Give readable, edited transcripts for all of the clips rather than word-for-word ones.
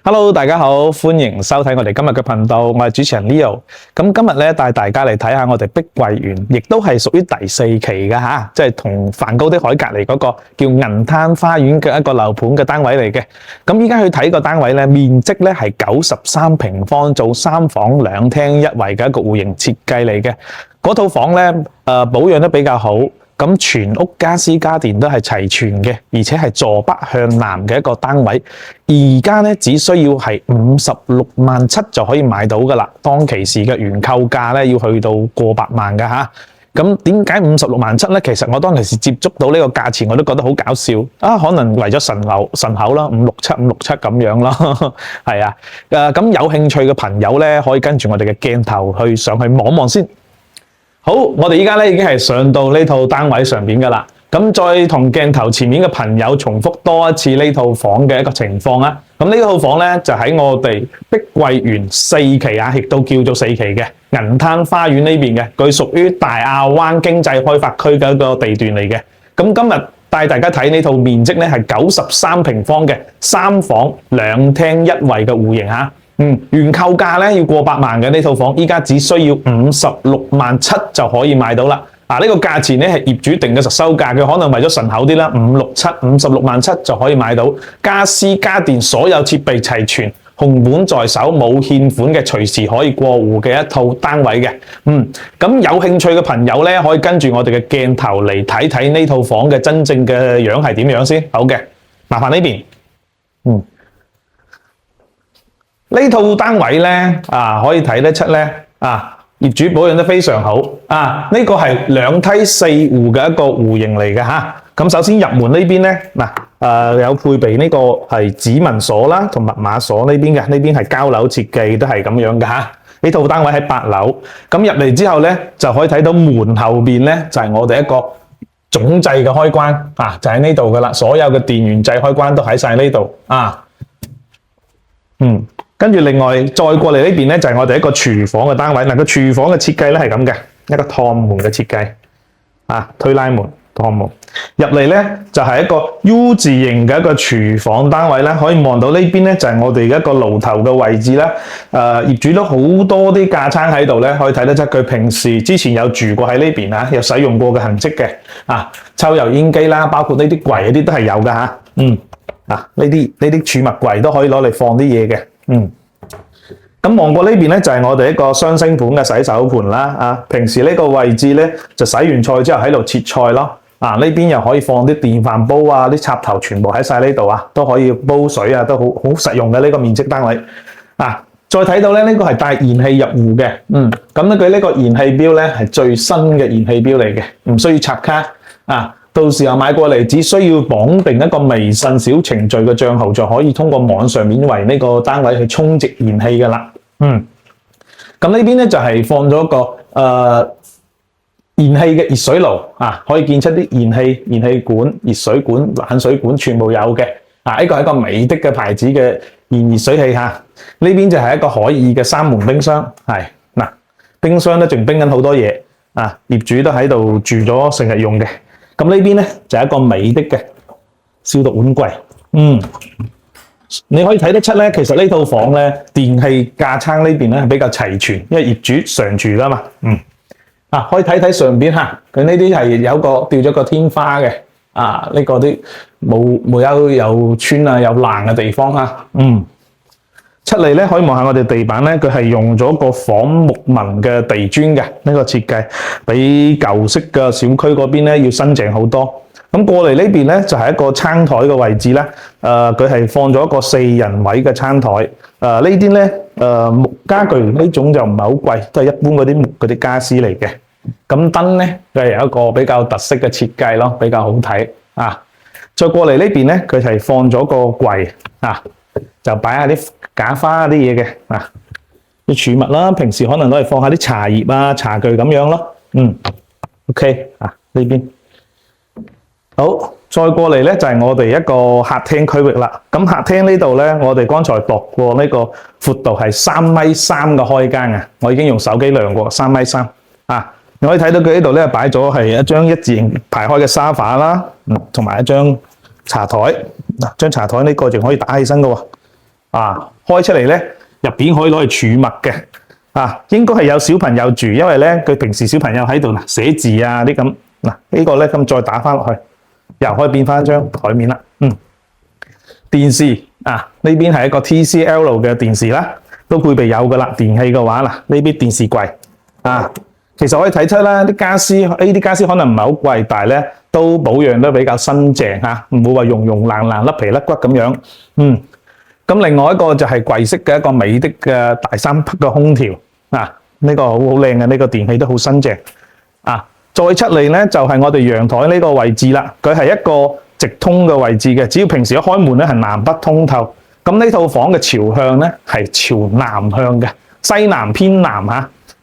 Hello，大家好，歡迎收睇我哋今日嘅頻道，我係主持人 Leo。咁今日咧帶大家嚟睇下我哋碧桂園，亦都係屬於第四期嘅吓，即係同梵高的海隔離嗰個叫銀灘花園嘅一個樓盤嘅單位嚟嘅。咁依家去睇個單位咧，面積咧係93平方，做3房2廳1衛嘅一個戶型設計嚟嘅。嗰套房咧，保養得比較好。咁全屋家私家電都係齊全嘅，而且係坐北向南嘅一個單位。而家咧只需要係56萬7就可以買到噶啦。當其時嘅原購價咧要去到過百萬㗎吓。咁點解56萬7咧？其實我當其時接觸到呢個價錢，我都覺得好搞笑啊！可能為咗順口啦，567咁樣咯，係啊。咁有興趣嘅朋友咧，可以跟住我哋嘅鏡頭去上去望望先。好，我哋依家咧已經係上到呢套單位上邊噶啦，咁再同鏡頭前面嘅朋友重複多一次呢套房嘅一個情況啦。咁呢套房咧就喺我哋碧桂園4期啊，亦都叫做4期嘅銀灘花園呢邊嘅，佢屬於大亞灣經濟開發區嘅一個地段嚟嘅。咁今日帶大家睇呢套面積咧係93平方嘅3房2廳1衛嘅戶型嚇。原購價咧要過百萬嘅呢套房，依家只需要56萬7就可以買到啦。呢個價錢咧係業主定嘅實收價，佢可能為咗順口啲啦，56萬7就可以買到。家私家電所有設備齊全，紅本在手，冇欠款嘅，隨時可以過戶嘅一套單位嘅。咁有興趣嘅朋友咧，可以跟住我哋嘅鏡頭嚟睇睇呢套房嘅真正嘅樣係點樣先。好嘅，麻煩呢邊。呢套單位咧，可以睇得出咧，業主保養得非常好。呢個係2梯4戶嘅一個戶型嚟嘅嚇。咁首先入門呢邊咧，有配備呢個係指紋鎖啦，同密碼鎖呢邊嘅，呢邊係交樓設計都係咁樣嘅嚇。呢套單位喺8樓，咁入嚟之後咧，就可以睇到門後邊咧就係我哋一個總掣嘅開關，就喺呢度噶啦，所有嘅電源掣開關都喺晒呢度。跟住另外再過嚟呢邊咧就係我哋一個廚房嘅單位。個廚房嘅設計咧係咁嘅，一個趟門嘅設計，推拉門、趟門入嚟咧就係一個 U 字形嘅一個廚房單位啦。可以望到呢邊咧就係我哋一個爐頭嘅位置啦。業主都好多啲架撐喺度咧，可以睇得出佢平時之前有住過喺呢邊有使用過嘅痕跡嘅。抽油煙機啦，包括呢啲櫃嗰啲都係有嘅嚇。呢啲儲物櫃都可以攞嚟放啲嘢嘅。咁望過呢邊咧就係我哋一個雙星盤嘅洗手盤啦。平時呢個位置咧就洗完菜之後喺度切菜咯。呢邊又可以放啲電飯煲啊，啲插頭全部喺晒呢度都可以煲水啊，都好實用嘅呢個面積單位。再睇到咧呢個係帶燃氣入戶嘅。咁咧佢呢個燃氣表咧係最新嘅燃氣表嚟嘅，唔需要插卡。到時候買過嚟，只需要綁定一個微信小程序嘅帳號，就可以通過網上面為呢個單位去充值燃氣㗎啦。咁呢邊咧就係放咗個燃氣嘅熱水爐，可以見出啲燃氣管、熱水管、冷水管全部有嘅。呢個係一個美的嘅牌子嘅燃熱水器嚇。呢邊就係一個可以嘅3門冰箱，冰箱咧仲冰緊好多嘢，業主都喺度住咗成日用嘅。咁呢邊咧就係一個美的嘅消毒碗櫃。你可以睇得出咧，其實呢套房咧電器架撐呢邊咧係比較齊全，因為業主常住噶嘛。可以睇睇上邊嚇，佢呢啲係有個吊咗個天花嘅。呢個啲冇有穿啊有爛嘅地方嚇。出嚟咧可以望下我哋地板咧，佢係用咗個仿木紋嘅地磚嘅呢個設計，比舊式嘅小區嗰邊咧要新淨好多。咁過嚟呢邊咧就係一個餐台嘅位置啦。佢係放咗一個4人位嘅餐台。呢啲咧木家具呢種就唔係好貴，都係一般嗰啲木嗰啲家私嚟嘅。咁燈咧佢係有一個比較特色嘅設計咯，比較好睇。再過嚟呢邊咧，佢係放咗個櫃就擺下啲假花啲嘢嘅啲儲物啦，平時可能攞嚟放下啲茶葉啊、茶具咁樣咯。OK 呢邊好，再過嚟咧就係我哋一個客廳區域啦。咁客廳呢度咧，我哋剛才度過呢個闊度係3.3米嘅開間我已經用手機量過3.3米。你可以睇到佢呢度咧擺咗係一張一字形排開嘅沙發啦，同埋一張茶台。張茶台呢個仲可以打起身嘅喎。開出嚟咧，入邊可以攞去儲物嘅。應該係有小朋友住，因為咧佢平時小朋友喺度嗱寫字啊啲咁。呢個咧咁再打翻落去，又可以變翻張台面啦。電視呢邊係一個 TCL 嘅電視啦，都配備有噶啦。電器嘅話呢邊電視櫃其實可以睇出啦，啲家私呢啲家私可能唔係好貴，但係咧都保養得比較新淨唔會話溶溶爛爛、甩皮甩骨咁樣。咁另外一個就係櫃式嘅一個美的嘅大三匹嘅空調呢個好靚嘅，呢個電器都好新淨再出嚟咧就係我哋陽台呢個位置啦，佢係一個直通嘅位置嘅，只要平時一開門咧係南北通透。咁呢套房嘅朝向咧係朝南向嘅，西南偏南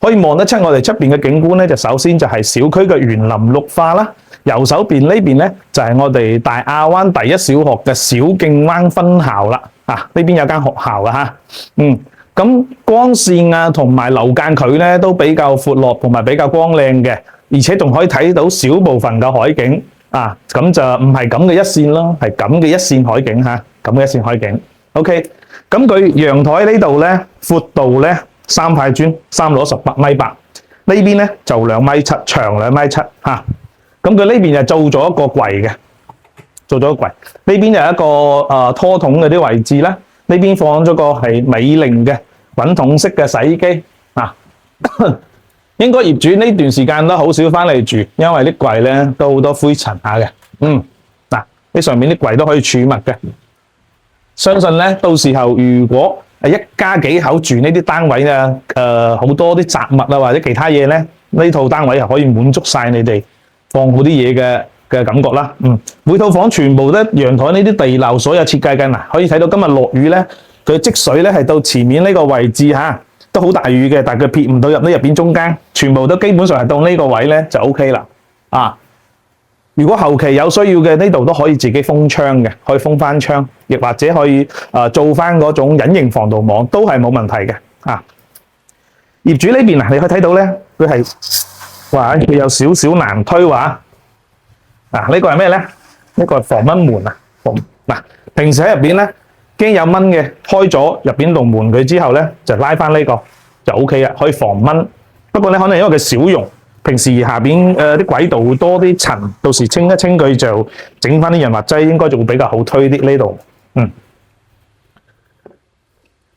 可以望得出我哋出邊嘅景觀咧，就首先就係小區嘅園林綠化啦。右手邊呢邊咧就係我哋大亞灣第一小學嘅小徑灣分校啦。呢邊有間學校嘅咁光線同埋樓間距咧都比較闊落，同埋比較光靚嘅。而且仲可以睇到少部分嘅海景咁就唔係咁嘅一線咯，係咁嘅一線海景咁嘅一線海景。OK， 咁佢陽台呢度咧闊度咧3塊磚，3攞18.8米，呢邊咧就2.7米，長2.7米咁佢呢邊就做咗一個櫃嘅，做咗個櫃。呢邊有一個拖桶嗰啲位置啦，呢邊放咗個係美菱嘅滾筒式嘅洗衣機應該業主呢段時間都好少翻嚟住，因為啲櫃咧都好多灰塵下嘅。呢上面啲櫃都可以儲物嘅。相信咧到時候如果一家幾口住呢啲單位好多啲雜物或者其他嘢咧，呢套單位係可以滿足晒你哋放好啲嘢嘅感覺啦。每套房全部都陽台呢啲地漏所有設計緊可以睇到今日落雨咧，佢積水咧係到前面呢個位置都好大雨嘅，但係佢撇唔到入呢入邊中間，全部都基本上係到呢個位咧就 OK 啦。如果後期有需要嘅，呢度都可以自己封窗嘅，可以封翻窗，亦或者可以做翻嗰種隱形防盜網，都係冇問題嘅。業主呢邊你可以睇到咧，佢係佢有少少難推呢個係咩咧？呢個係防蚊門平時喺入邊咧，驚有蚊嘅，開咗入邊棟門佢之後咧，就拉翻呢個就 OK 啦，可以防蚊。不過咧，可能因為佢少用，平時下邊啲軌道會多啲塵，到時清一清佢就整翻啲潤滑劑，應該就會比較好推啲呢度。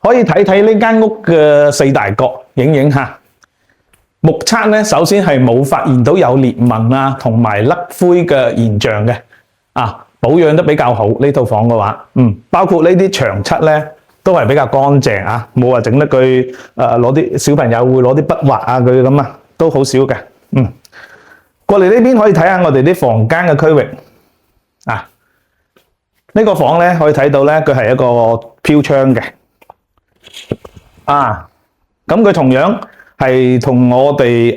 可以睇睇呢間屋嘅4大角，影下。目測咧，首先係冇發現到有裂紋同埋甩灰嘅現象嘅。保養得比較好呢套房嘅話，包括呢啲牆漆咧都係比較乾淨冇話整得佢攞啲小朋友會攞啲筆畫佢咁都好少嘅。過嚟呢邊可以睇下我哋啲房間嘅區域呢個房咧可以睇到咧，佢係一個飄窗嘅咁佢同樣係同我哋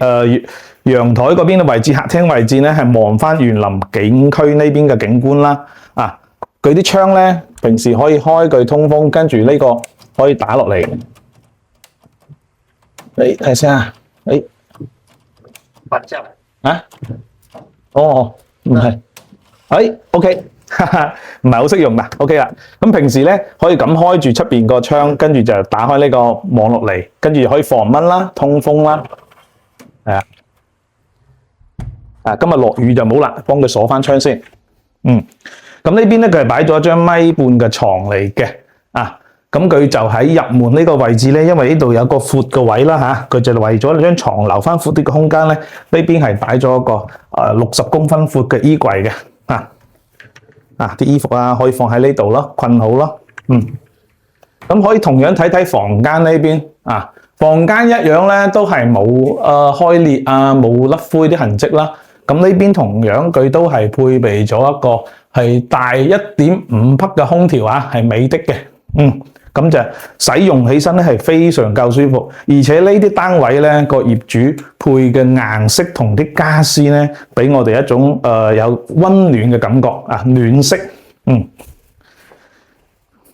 陽台嗰邊嘅位置、客廳位置咧，係望翻園林景區呢邊嘅景觀啦。佢啲窗咧，平時可以開佢通風，跟住呢個可以打落嚟。睇下先反向唔係，OK， 唔係好識用㗎 ，OK 啦。咁平時咧可以咁開住出邊個窗，跟住就打開呢個網落嚟，跟住可以防蚊啦、通風啦，今日落雨就冇啦，幫佢鎖翻窗先。咁呢邊咧佢係擺咗一張1.5米嘅床嚟嘅，咁佢就喺入門呢個位置咧，因為呢度有個闊嘅位啦佢就為咗張床留翻闊啲嘅空間咧，呢邊係擺咗一個60公分闊嘅衣櫃嘅，啲衣服可以放喺呢度咯，困好咯。咁可以同樣睇睇房間呢邊房間一樣咧都係冇開裂冇甩灰啲痕跡啦。咁呢邊同樣佢都係配備咗一個係大1.5匹嘅空調係美的嘅。咁就使用起身咧係非常夠舒服，而且呢啲單位咧個業主配嘅顏色同啲家私咧，俾我哋一種有溫暖嘅感覺暖色。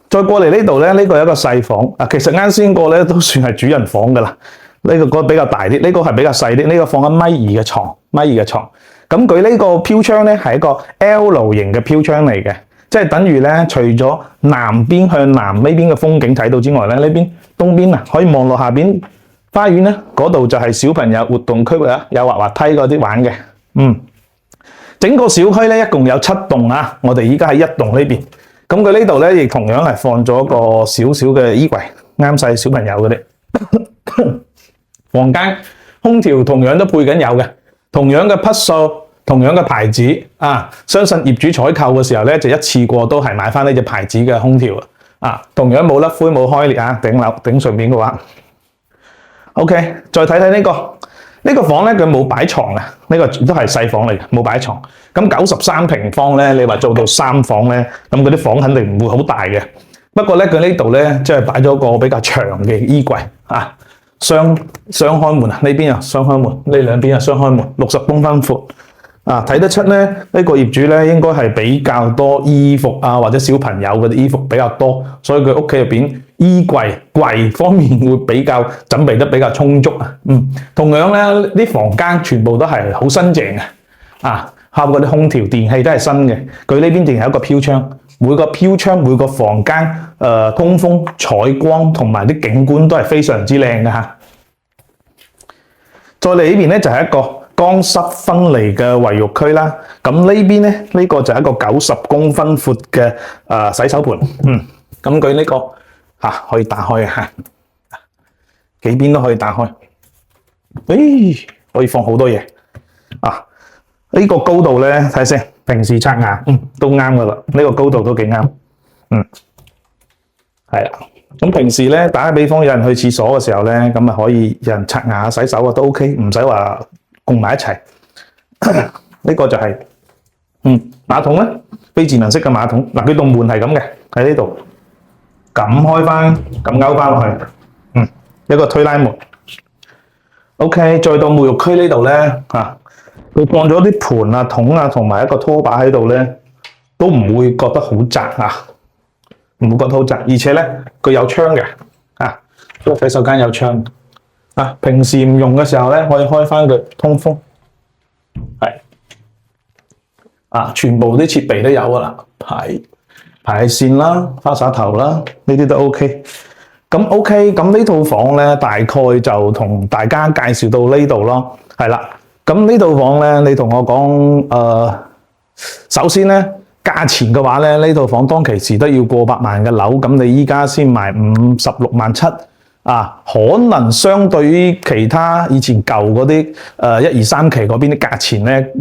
再過嚟呢度咧，呢個係一個細房其實啱先個咧都算係主人房噶啦。呢個比較大啲，呢個係比較細啲。呢個放1.2米嘅床，1.2米嘅床。咁佢呢個飄窗咧係一個 L 型嘅飄窗嚟嘅。即係等於咧，除咗南邊向南呢邊嘅風景睇到之外咧，呢邊東邊啊可以望落下邊花園咧，嗰度就係小朋友活動區域啊，有滑滑梯嗰啲玩嘅。整個小區咧一共有7棟啊，我哋依家喺1棟呢邊。咁佢呢度咧亦同樣係放咗個小小嘅衣櫃，啱晒小朋友嗰啲。房間空調同樣都配緊有嘅，同樣嘅匹數，同樣嘅牌子啊。相信業主採購嘅時候咧，就一次過都係買翻呢隻牌子嘅空調啊。同樣冇甩灰冇開裂啊，頂上面嘅話。OK， 再睇睇呢個。呢個房咧佢冇擺床啊，呢個都係細房嚟嘅，冇擺床。咁93平方咧，你話做到3房咧，咁嗰啲房肯定唔會好大嘅。不過咧，佢呢度咧即係擺咗個比較長嘅衣櫃啊，雙開門啊，呢邊啊雙開門，呢兩邊啊雙開門，60公分闊啊，睇得出咧呢個業主咧應該係比較多衣服啊，或者小朋友嗰啲衣服比較多，所以佢屋企入邊衣櫃方面會比較準備得比較充足啊。同樣咧，啲房間全部都係好新淨嘅啊，包括啲空調、電器都係新嘅。佢呢邊淨係一個飄窗，每個飄窗每個房間通風、採光同埋啲景觀都係非常之靚嘅嚇。再嚟呢邊咧就係一個乾濕分離嘅衛浴區啦。咁呢邊咧呢個就係一個90公分闊嘅洗手盆。咁佢呢個可以打開嘅，幾邊都可以打開。可以放好多嘢啊！呢個高度咧睇先，平時刷牙都啱噶啦。呢個高度都幾啱。係啦。咁平時咧打個比方，有人去廁所嘅時候咧，咁啊可以有人刷牙洗手啊都 OK，唔使話共埋一齊。呢個就係馬桶咧，非智能式嘅馬桶。嗱，佢棟門係咁嘅，喺呢度撳開翻，撳勾翻落去。一個推拉門。OK， 再到沐浴區呢度咧，佢放咗啲盤啊、桶啊，同埋一個拖把喺度咧，都唔會覺得好窄啊，唔會覺得好窄。而且咧，佢有窗嘅，個洗手間有窗。平時唔用嘅時候咧，可以開翻佢通風。全部啲設備都有噶啦，排線啦、花灑頭啦，呢啲都 OK。咁 OK，咁呢套房咧大概就同大家介紹到呢度咯，係啦。咁呢套房咧，你同我講，首先咧價錢嘅話咧，呢套房當其時都要過百萬嘅樓，咁你依家先賣56萬7，可能相對於其他以前舊嗰啲1、2、3期嗰邊啲價錢咧，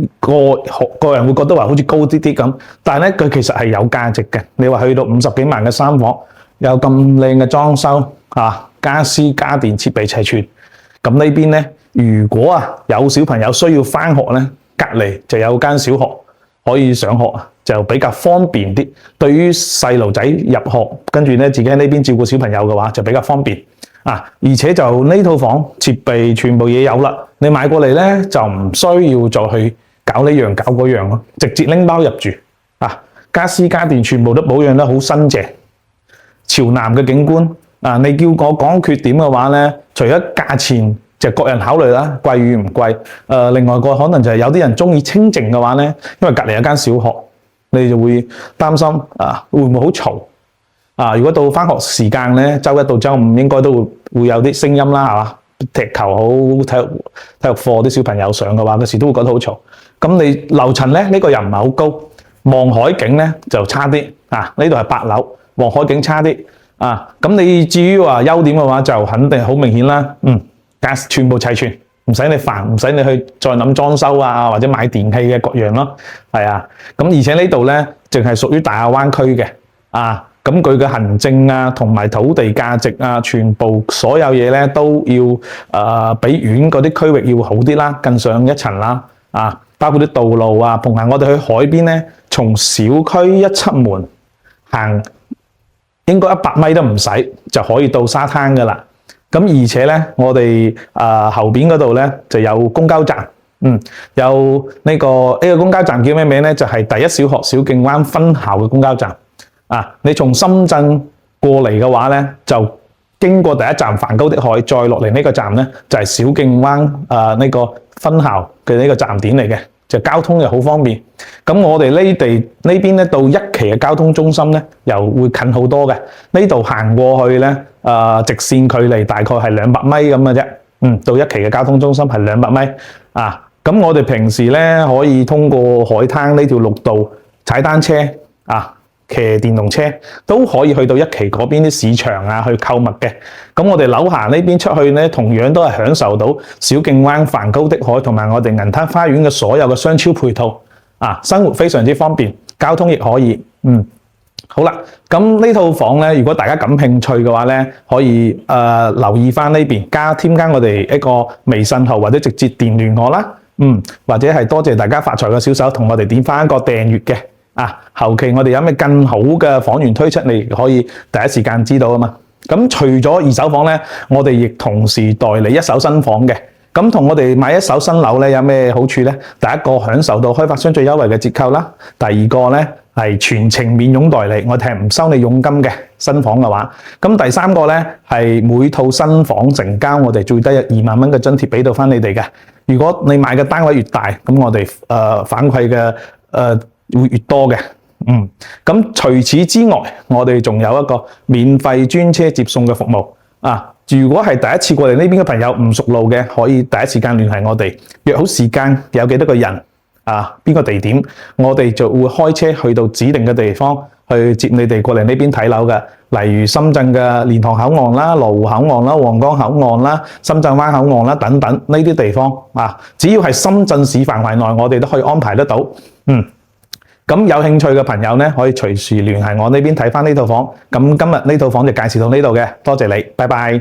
個人會覺得話好似高啲啲咁，但係咧佢其實係有價值嘅。你話去到50幾萬嘅3房。有咁靚嘅裝修家私家電設備齊全。咁呢邊咧，如果有小朋友需要返學咧，隔離就有間小學可以上學，就比較方便啲。對於細路仔入學，跟住咧自己喺呢邊照顧小朋友嘅話，就比較方便而且就呢套房設備全部嘢有啦，你買過嚟咧就唔需要再去搞呢樣搞嗰樣咯，直接拎包入住家私家電全部都保養得好新淨。朝南嘅景觀你叫我講缺點嘅話咧，除咗價錢就各人考慮啦，貴與唔貴。另外個可能就係有啲人中意清靜嘅話咧，因為隔離有間小學，你就會擔心會唔會好嘈如果到返學時間咧，周一到周五應該都會有啲聲音啦，係嘛？踢球好體育課啲小朋友上嘅話，嗰時都會覺得好嘈。咁你樓層咧呢個又唔係好高，望海景咧就差啲呢度係8樓。望海景差啲咁你至於話優點嘅話，就肯定好明顯啦。全部齊全，唔使你煩，唔使你去再諗裝修或者買電器嘅各樣咯。係咁而且呢度咧，淨係屬於大亞灣區嘅咁佢嘅行政同埋土地價值全部所有嘢咧都要比縣嗰啲區域要好啲啦，更上一層啦包括啲道路逢行我哋去海邊咧，從小區一出門行。應該100米都唔使就可以到沙灘噶啦。咁而且咧，我哋後邊嗰度咧就有公交站，有呢個公交站叫咩名咧？就係第一小學小徑灣分校嘅公交站。你從深圳過嚟嘅話咧，就經過第一站梵高的海，再落嚟呢個站咧就係小徑灣呢個分校嘅呢個站點嚟嘅。就交通又好方便。咁我哋呢邊咧到一期嘅交通中心咧，又會近好多嘅。呢度行過去咧，直線距離大概係200米咁嘅啫。到一期嘅交通中心係200米啊。咁我哋平時咧可以通過海灘呢條陸道踩單車啊，騎電動車都可以去到一期嗰邊啲市場啊去購物嘅。咁我哋樓下呢邊出去咧，同樣都係享受到小徑灣、梵高的海同埋我哋銀灘花園嘅所有嘅商超配套啊，生活非常之方便，交通亦可以。好啦，咁呢套房咧，如果大家感興趣嘅話咧，可以留意翻呢邊添加我哋一個微信號或者直接電聯我啦。或者係多謝大家發財嘅小手同我哋點翻一個訂閱嘅啊，後期我哋有咩更好嘅房源推出，你可以第一時間知道啊嘛。咁除咗二手房咧，我哋亦同時代理一手新房嘅。咁同我哋買一手新樓咧有咩好處咧？第一個享受到開發商最優惠嘅折扣啦，第二個咧係全程免佣代理，我哋係唔收你佣金嘅新房嘅話。咁第三個咧係每套新房成交，我哋最低有2萬蚊嘅津貼俾到翻你哋嘅。如果你買嘅單位越大，咁我哋反饋嘅會越多嘅。咁除此之外，我哋仲有一個免費專車接送嘅服務啊。如果係第一次過嚟呢邊嘅朋友唔熟路嘅，可以第一時間聯繫我哋，約好時間，有幾多個人啊，邊個地點，我哋就會開車去到指定嘅地方去接你哋過嚟呢邊睇樓嘅。例如深圳嘅蓮塘口岸啦、羅湖口岸啦、皇崗口岸啦、深圳灣口岸啦等等呢啲地方啊，只要係深圳市範圍內，我哋都可以安排得到。咁有興趣嘅朋友呢，可以隨時聯繫我呢邊睇返呢套房。咁今日呢套房就介紹到呢度嘅，多謝你，拜拜。